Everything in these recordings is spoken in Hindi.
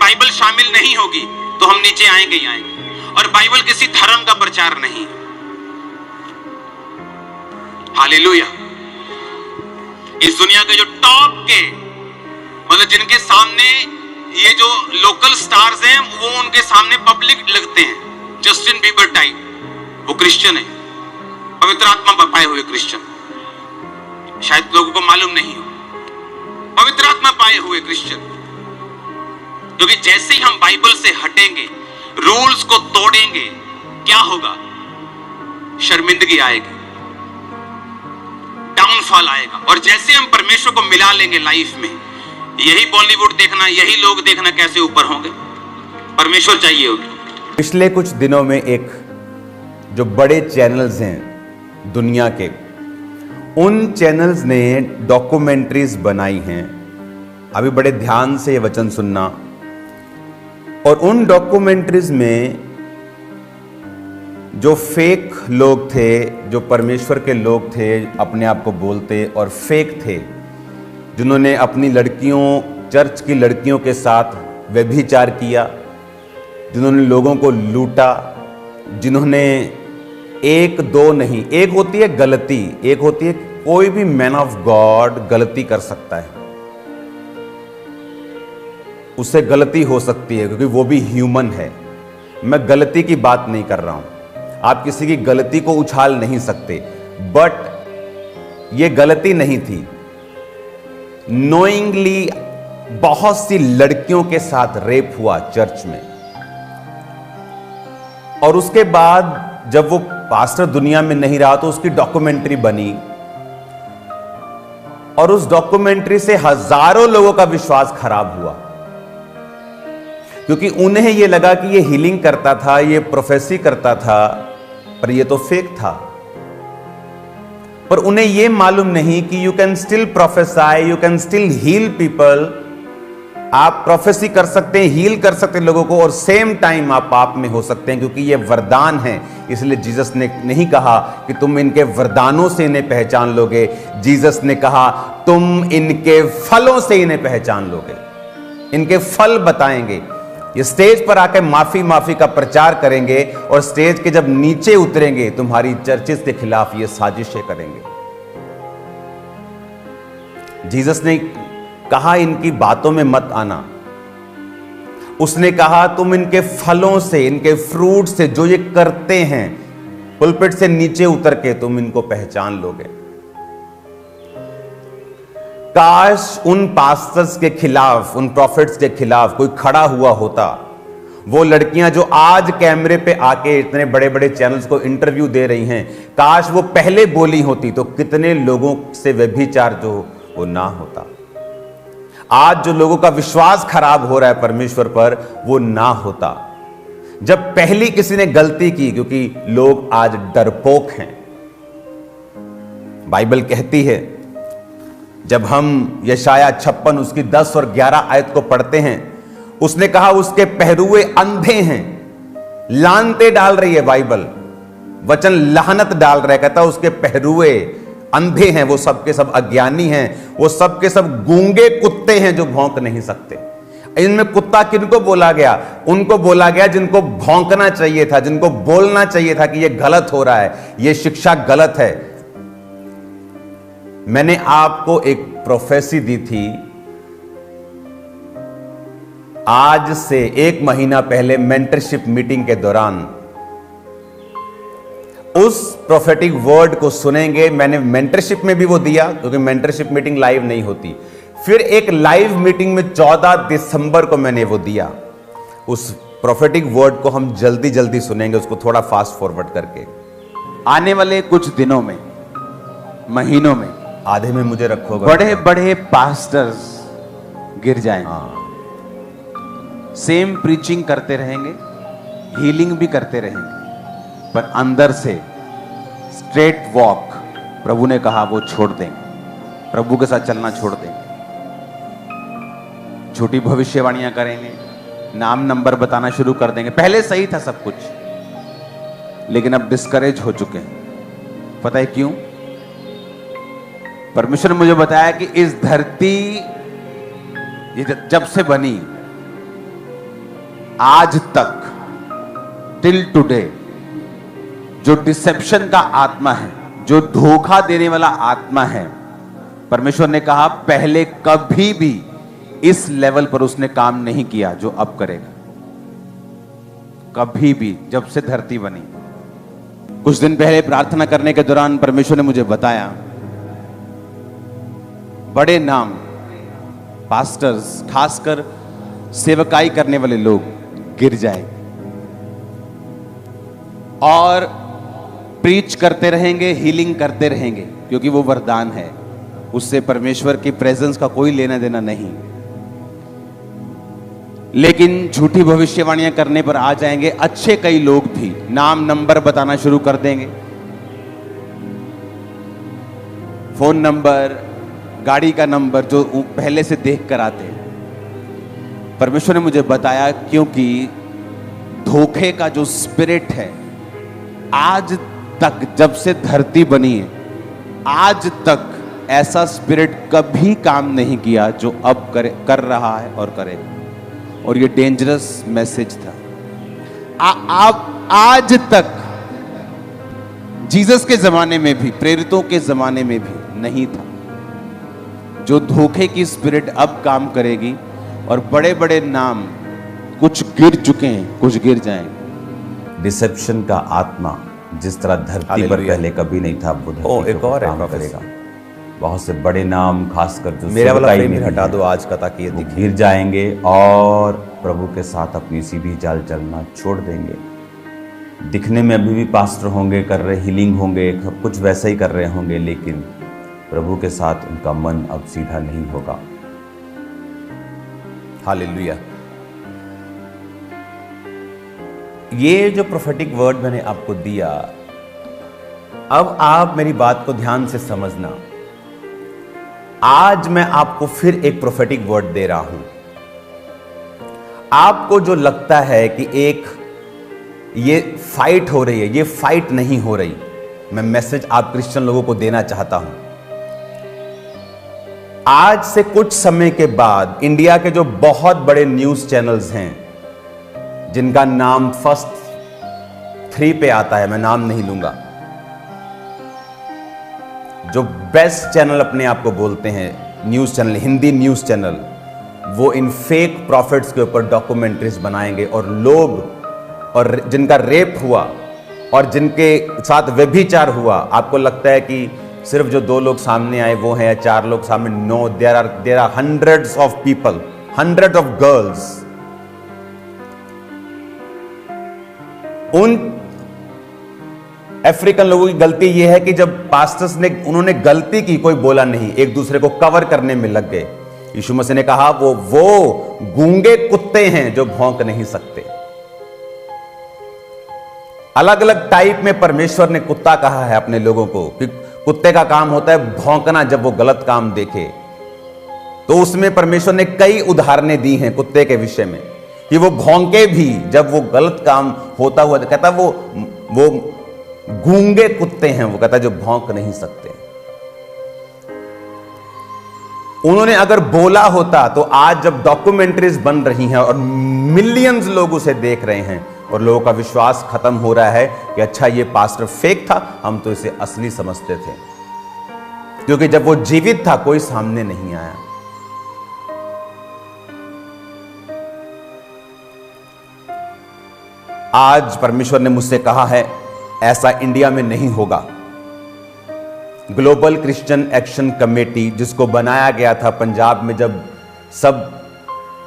बाइबल शामिल नहीं होगी तो हम नीचे आएंगे ही आएंगे। और बाइबल किसी धर्म का प्रचार नहीं है। हालेलुया। इस दुनिया के जो टॉप के मतलब जिनके सामने ये जो लोकल स्टार्स हैं वो उनके सामने पब्लिक लगते हैं, जस्टिन बीबर टाइप, वो क्रिश्चियन है, पवित्र आत्मा पाए हुए क्रिश्चियन। शायद लोगों को मालूम नहीं हो, पवित्र आत्मा पाए हुए क्रिश्चियन। क्योंकि जैसे ही हम बाइबल से हटेंगे, रूल्स को तोड़ेंगे, क्या होगा? शर्मिंदगी आएगी, डाउनफॉल आएगा। और जैसे हम परमेश्वर को मिला लेंगे लाइफ में, यही बॉलीवुड देखना, यही लोग देखना कैसे ऊपर होंगे। परमेश्वर चाहिए होगी। पिछले कुछ दिनों में एक जो बड़े चैनल्स हैं दुनिया के, उन चैनल्स ने डॉक्यूमेंट्रीज बनाई हैं। अभी बड़े ध्यान से ये वचन सुनना। और उन डॉक्यूमेंट्रीज में जो फेक लोग थे, जो परमेश्वर के लोग थे, अपने आप को बोलते और फेक थे, जिन्होंने अपनी लड़कियों, चर्च की लड़कियों के साथ व्यभिचार किया, जिन्होंने लोगों को लूटा, जिन्होंने एक दो नहीं, एक होती है गलती, एक होती है कोई भी मैन ऑफ गॉड गलती कर सकता है, उससे गलती हो सकती है क्योंकि वो भी ह्यूमन है। मैं गलती की बात नहीं कर रहा हूं, आप किसी की गलती को उछाल नहीं सकते, बट ये गलती नहीं थी। नोइंगली बहुत सी लड़कियों के साथ रेप हुआ चर्च में, और उसके बाद जब वो पास्टर दुनिया में नहीं रहा तो उसकी डॉक्यूमेंट्री बनी, और उस डॉक्यूमेंट्री से हजारों लोगों का विश्वास खराब हुआ, क्योंकि उन्हें यह लगा कि ये हीलिंग करता था, ये प्रोफेसी करता था, पर ये तो फेक था। पर उन्हें यह मालूम नहीं कि you can still prophesy, you can still heal people. आप प्रोफेसी कर सकते हैं, हील कर सकते हैं लोगों को, और सेम टाइम आप पाप में हो सकते हैं, क्योंकि ये वरदान है। इसलिए जीसस ने नहीं कहा कि तुम इनके वरदानों से इन्हें पहचान लोगे, जीसस ने कहा तुम इनके फलों से इन्हें पहचान लोगे, इनके फल बताएंगे। ये स्टेज पर आकर माफी का प्रचार करेंगे, और स्टेज के जब नीचे उतरेंगे तुम्हारी चर्चेस के खिलाफ ये साजिशें करेंगे। जीसस ने कहा इनकी बातों में मत आना, उसने कहा तुम इनके फलों से, इनके फ्रूट से, जो ये करते हैं, पुलपिट से नीचे उतर के तुम इनको पहचान लोगे। काश उन पास्टर्स के खिलाफ, उन प्रॉफिट्स के खिलाफ कोई खड़ा हुआ होता। वो लड़कियां जो आज कैमरे पे आके इतने बड़े बड़े चैनल्स को इंटरव्यू दे रही हैं, काश वो पहले बोली होती तो कितने लोगों से व्यभिचार जो वो ना होता। आज जो लोगों का विश्वास खराब हो रहा है परमेश्वर पर, वो ना होता जब पहली किसी ने गलती की, क्योंकि लोग आज डरपोक हैं। बाइबल कहती है, जब हम यशाया 56 उसकी 10 और 11 आयत को पढ़ते हैं, उसने कहा उसके पहरुए अंधे हैं। लानते डाल रही है बाइबल, वचन लानत डाल रहा है, कहता उसके पहरुए अंधे हैं, वो सब के सब अज्ञानी हैं, वो सब के सब गूंगे कुत्ते हैं जो भौंक नहीं सकते। इनमें कुत्ता किनको बोला गया? उनको बोला गया जिनको भौंकना चाहिए था, जिनको बोलना चाहिए था कि ये गलत हो रहा है, ये शिक्षा गलत है। मैंने आपको एक प्रोफेसी दी थी आज से 1 महीना पहले मेंटरशिप मीटिंग के दौरान। उस प्रोफेटिक वर्ड को सुनेंगे। मैंने मेंटरशिप में भी वो दिया, क्योंकि मेंटरशिप मीटिंग लाइव नहीं होती। फिर एक लाइव मीटिंग में 14 दिसंबर को मैंने वो दिया। उस प्रोफेटिक वर्ड को हम जल्दी जल्दी सुनेंगे, उसको थोड़ा फास्ट फॉरवर्ड करके। आने वाले कुछ दिनों में, महीनों में, आधे में मुझे रखोगे, बड़े बड़े पास्टर्स गिर जाएं। सेम प्रीचिंग करते रहेंगे, हीलिंग भी करते रहेंगे, पर अंदर से स्ट्रेट वॉक प्रभु ने कहा वो छोड़ देंगे, प्रभु के साथ चलना छोड़ देंगे। झूठी भविष्यवाणियां करेंगे, नाम नंबर बताना शुरू कर देंगे। पहले सही था सब कुछ, लेकिन अब डिस्करेज हो चुके हैं। पता है क्यों? परमेश्वर ने मुझे बताया कि इस धरती ये जब से बनी, आज तक टिल टुडे जो डिसेप्शन का आत्मा है, जो धोखा देने वाला आत्मा है, परमेश्वर ने कहा पहले कभी भी इस लेवल पर उसने काम नहीं किया जो अब करेगा। कभी भी, जब से धरती बनी। कुछ दिन पहले प्रार्थना करने के दौरान परमेश्वर ने मुझे बताया बड़े नाम, पास्टर्स, खासकर सेवकाई करने वाले लोग गिर जाएंगे और प्रीच करते रहेंगे, हीलिंग करते रहेंगे, क्योंकि वो वरदान है, उससे परमेश्वर की प्रेजेंस का कोई लेना देना नहीं। लेकिन झूठी भविष्यवाणियां करने पर आ जाएंगे अच्छे कई लोग भी, नाम नंबर बताना शुरू कर देंगे, फोन नंबर, गाड़ी का नंबर जो पहले से देख कर आते हैं। परमेश्वर ने मुझे बताया क्योंकि धोखे का जो स्पिरिट है, आज तक जब से धरती बनी है, आज तक ऐसा स्पिरिट कभी काम नहीं किया जो अब कर रहा है और करेगा। और ये डेंजरस मैसेज था। आप आज तक जीसस के जमाने में भी, प्रेरितों के जमाने में भी नहीं था। जो धोखे की स्पिरिट अब काम करेगी और बड़े बड़े नाम कुछ गिर चुके हैं, कुछ गिर जाएंगे। डिसेप्शन का आत्मा जिस तरह धरती पर पहले कभी नहीं था, वो धरती एक और काम करेगा। बहुत से बड़े नाम, खासकर जो मेरा वाला सेवकाई फ्रेम में हटा है, दो आज का, ताकि ये वो दिखे। गिर जाएंगे और प्रभु के साथ अपनी सीधी चाल चलना छोड़ देंगे। दिखने में अभी भी पास्टर होंगे, कर रहे हीलिंग होंगे, सब कुछ वैसा ही कर रहे होंगे, लेकिन प्रभु के साथ उनका मन अब सीधा नहीं होगा। हालेलुया। ये जो प्रोफेटिक वर्ड मैंने आपको दिया, अब आप मेरी बात को ध्यान से समझना। आज मैं आपको फिर एक प्रोफेटिक वर्ड दे रहा हूं। आपको जो लगता है कि एक ये फाइट हो रही है, ये फाइट नहीं हो रही। मैं मैसेज आप क्रिश्चियन लोगों को देना चाहता हूं। आज से कुछ समय के बाद इंडिया के जो बहुत बड़े न्यूज चैनल्स हैं, जिनका नाम फर्स्ट 3 पे आता है, मैं नाम नहीं लूंगा, जो बेस्ट चैनल अपने आप को बोलते हैं, news channel, Hindi news channel, वो इन फेक प्रॉफिट्स के ऊपर डॉक्यूमेंट्रीज बनाएंगे और लोग, और जिनका रेप हुआ और जिनके साथ व्यभिचार हुआ, आपको लगता है कि सिर्फ जो 2 लोग सामने आए वो हैं, या 4 लोग सामने? No, there are hundreds of people, hundreds of girls। उन अफ्रीकन लोगों की गलती यह है कि जब पास्टर्स ने, उन्होंने गलती की, कोई बोला नहीं, एक दूसरे को कवर करने में लग गए। यीशु मसीह ने कहा वो गूंगे कुत्ते हैं जो भौंक नहीं सकते। अलग अलग टाइप में परमेश्वर ने कुत्ता कहा है अपने लोगों को, कि कुत्ते का काम होता है भौंकना जब वो गलत काम देखे। तो उसमें परमेश्वर ने कई उदाहरणें दी हैं कुत्ते के विषय में, कि वो भौंके भी जब वो गलत काम होता हुआ, कहता वो गूंगे कुत्ते हैं, वो कहता जो भौंक नहीं सकते। उन्होंने अगर बोला होता तो आज जब डॉक्यूमेंट्रीज बन रही हैं और मिलियंस लोग उसे देख रहे हैं और लोगों का विश्वास खत्म हो रहा है कि अच्छा ये पास्टर फेक था, हम तो इसे असली समझते थे, क्योंकि जब वो जीवित था कोई सामने नहीं आया। आज परमेश्वर ने मुझसे कहा है ऐसा इंडिया में नहीं होगा। ग्लोबल क्रिश्चियन एक्शन कमेटी, जिसको बनाया गया था पंजाब में, जब सब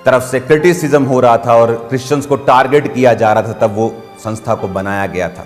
तरफ से क्रिटिसिज्म हो रहा था और क्रिश्चियंस को टारगेट किया जा रहा था, तब वो संस्था को बनाया गया था।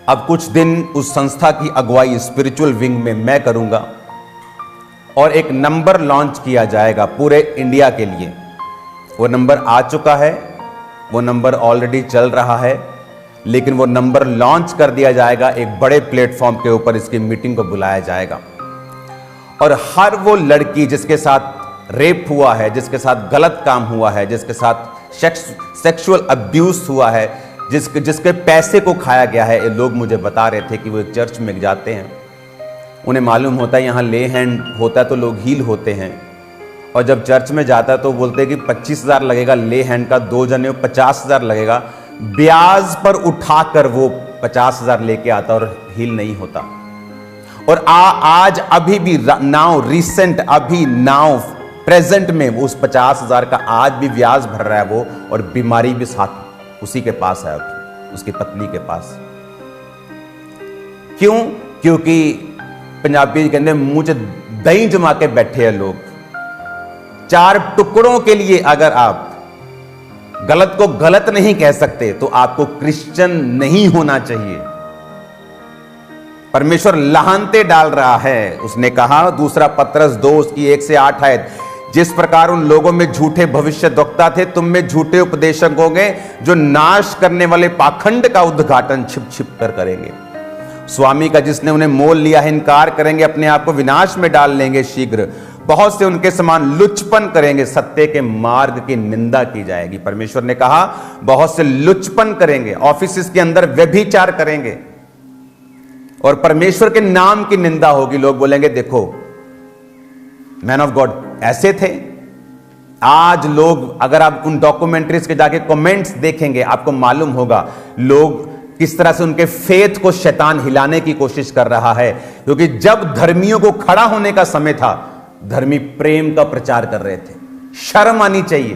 अब कुछ दिन उस संस्था की अगुवाई स्पिरिचुअल विंग में मैं करूंगा और एक नंबर लॉन्च किया जाएगा पूरे इंडिया के लिए। वो नंबर आ चुका है, वो नंबर ऑलरेडी चल रहा है, लेकिन वो नंबर लॉन्च कर दिया जाएगा। एक बड़े प्लेटफॉर्म के ऊपर इसकी मीटिंग को बुलाया जाएगा और हर वो लड़की जिसके साथ रेप हुआ है, जिसके साथ गलत काम हुआ है, जिसके साथ सेक्सुअल अब्यूज हुआ है, जिसके पैसे को खाया गया है। ये लोग मुझे बता रहे थे कि वो एक चर्च में जाते हैं, उन्हें मालूम होता है यहाँ ले हैंड होता है तो लोग हील होते हैं, और जब चर्च में जाता है तो बोलते हैं कि 25,000 लगेगा ले हैंड का, 2 जने हो 50,000 लगेगा। ब्याज पर उठाकर वो 50,000 लेके आता और हील नहीं होता। और आज अभी भी नाउ रिसेंट अभी नाउ प्रेजेंट में उस 50,000 का आज भी ब्याज भर रहा है वो, और बीमारी भी साथ उसी के पास है, अभी उसकी पत्नी के पास। क्यों? क्योंकि पंजाबी कहते हैं मुंह च दही जमा के बैठे हैं लोग। 4 टुकड़ों के लिए अगर आप गलत को गलत नहीं कह सकते तो आपको क्रिश्चियन नहीं होना चाहिए। परमेश्वर लाहनते डाल रहा है। उसने कहा, दूसरा पत्रस 2 उसकी 1 से 8 आयत, जिस प्रकार उन लोगों में झूठे भविष्यद्वक्ता थे, तुम में झूठे उपदेशक होंगे जो नाश करने वाले पाखंड का उद्घाटन छिप छिप कर करेंगे। स्वामी का जिसने उन्हें मोल लिया है इनकार करेंगे, अपने आप को विनाश में डाल लेंगे शीघ्र। बहुत से उनके समान लुचपन करेंगे, सत्य के मार्ग की निंदा की जाएगी। परमेश्वर ने कहा बहुत से लुचपन करेंगे, ऑफिस के अंदर व्यभिचार करेंगे और परमेश्वर के नाम की निंदा होगी। लोग बोलेंगे देखो मैन ऑफ गॉड ऐसे थे। आज लोग, अगर आप उन डॉक्यूमेंट्रीज के जाके कमेंट्स देखेंगे, आपको मालूम होगा लोग किस तरह से उनके फेथ को शैतान हिलाने की कोशिश कर रहा है। क्योंकि जब धर्मियों को खड़ा होने का समय था, धर्मी प्रेम का प्रचार कर रहे थे। शर्म आनी चाहिए।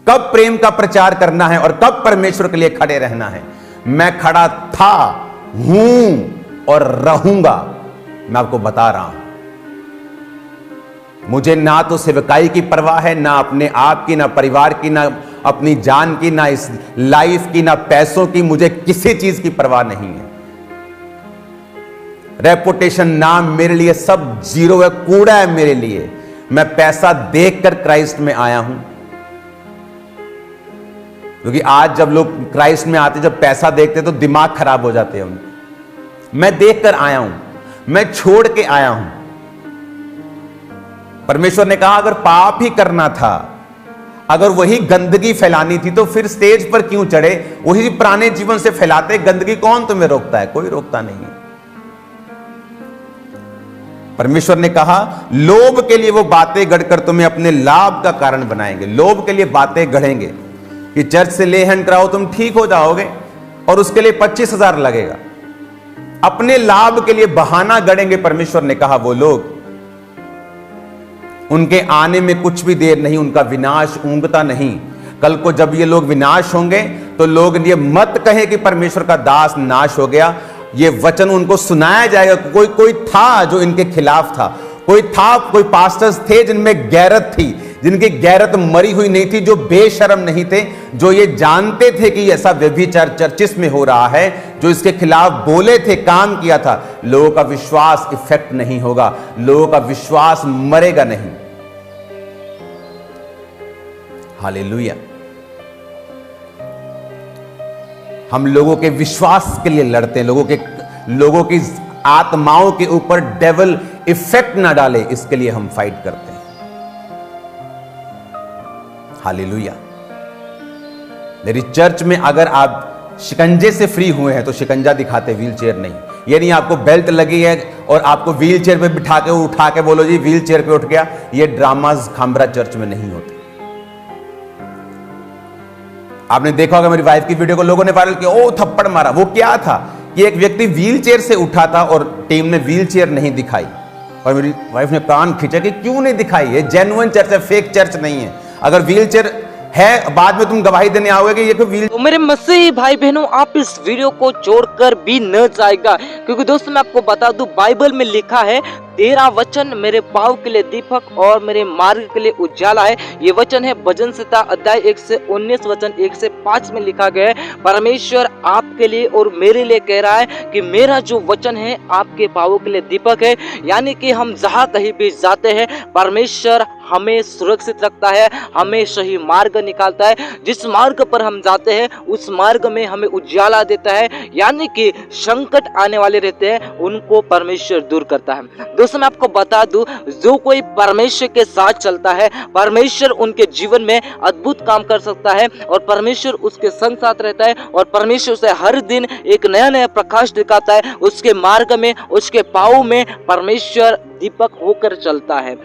कब प्रेम का प्रचार करना है और कब परमेश्वर के लिए खड़े रहना है। मैं खड़ा था, हूं और रहूंगा। मैं आपको बता रहा हूं, मुझे ना तो सेवकाई की परवाह है, ना अपने आप की, ना परिवार की, ना अपनी जान की, ना इस लाइफ की, ना पैसों की। मुझे किसी चीज की परवाह नहीं है। रेपुटेशन, नाम मेरे लिए सब जीरो है, कूड़ा है मेरे लिए। मैं पैसा देखकर क्राइस्ट में आया हूं। क्योंकि आज जब लोग क्राइस्ट में आते, जब पैसा देखते तो दिमाग खराब हो जाते हैं उनके। मैं देखकर आया हूं, मैं छोड़ के आया हूं। परमेश्वर ने कहा अगर पाप ही करना था, अगर वही गंदगी फैलानी थी तो फिर स्टेज पर क्यों चढ़े? वही पुराने जीवन से फैलाते। गंदगी कौन तुम्हें रोकता है? कोई रोकता नहीं है। परमेश्वर ने कहा लोभ के लिए वो बातें गढ़कर तुम्हें अपने लाभ का कारण बनाएंगे। लोभ के लिए बातें गढ़ेंगे कि चर्च से ले हैंड कराओ तुम ठीक हो जाओगे और उसके लिए 25,000 लगेगा। अपने लाभ के लिए बहाना गढ़ेंगे। परमेश्वर ने कहा वो लोग, उनके आने में कुछ भी देर नहीं, उनका विनाश ऊंघता नहीं। कल को जब ये लोग विनाश होंगे तो लोग ये मत कहें कि परमेश्वर का दास नाश हो गया। ये वचन उनको सुनाया जाएगा। कोई था जो इनके खिलाफ था, कोई पास्टर्स थे जिनमें गैरत थी, जिनकी गैरत मरी हुई नहीं थी, जो बेशर्म नहीं थे, जो ये जानते थे कि ऐसा व्यभिचार चर्चिस में हो रहा है, जो इसके खिलाफ बोले थे, काम किया था। लोगों का विश्वास इफेक्ट नहीं होगा, लोगों का विश्वास मरेगा नहीं। हालेलुया। हम लोगों के विश्वास के लिए लड़ते हैं, लोगों की आत्माओं के ऊपर डेविल इफेक्ट ना डाले, इसके लिए हम फाइट करते हैं। हालेलुया। मेरी चर्च में अगर आप शिकंजे से फ्री हुए हैं तो शिकंजा दिखाते, व्हील चेयर नहीं। ये नहीं आपको बेल्ट लगी है और आपको व्हील चेयर पे बिठा के उठा के बोलो जी व्हील चेयर पे उठ गया। ये ड्रामाज खामरा चर्च में नहीं होते। आपने देखा होगा मेरी वाइफ की वीडियो को लोगों ने वायरल किया, ओ थप्पड़ मारा। वो क्या था कि एक व्यक्ति व्हील चेयर से उठा था और टीम ने व्हील चेयर नहीं दिखाई और मेरी वाइफ ने कान खींचा कि क्यों नहीं दिखाई? ये जेन्युइन चर्च है, फेक चर्च नहीं है। अगर व्हील चेयर है, बाद में तुम गवाही देने आओगे कि ये तो व्हील। तो मेरे मसीही भाई बहनों, आप इस वीडियो को छोड़कर भी न जाएगा, क्योंकि दोस्तों मैं आपको बता दूं बाइबल में लिखा है तेरा वचन मेरे पाँव के लिए दीपक और मेरे मार्ग के लिए उजाला है। ये वचन है भजन संहिता अध्याय 1 से 19 वचन 1 से 5 में लिखा गया है। परमेश्वर आपके लिए और मेरे लिए कह रहा है कि मेरा जो वचन है आपके पाँवों के लिए दीपक है। यानी कि हम जहाँ कहीं भी जाते हैं परमेश्वर हमें सुरक्षित रखता है, हमें सही मार्ग निकालता है। जिस मार्ग पर हम जाते हैं उस मार्ग में हमें उजाला देता है। यानी कि संकट आने वाले रहते हैं उनको परमेश्वर दूर करता है। दोस्तों मैं आपको बता दूं, जो कोई परमेश्वर के साथ चलता है परमेश्वर उनके जीवन में अद्भुत काम कर सकता है और परमेश्वर उसके संग साथ रहता है और परमेश्वर से हर दिन एक नया नया प्रकाश दिखाता है। उसके मार्ग में, उसके पाँव में परमेश्वर दीपक होकर चलता है।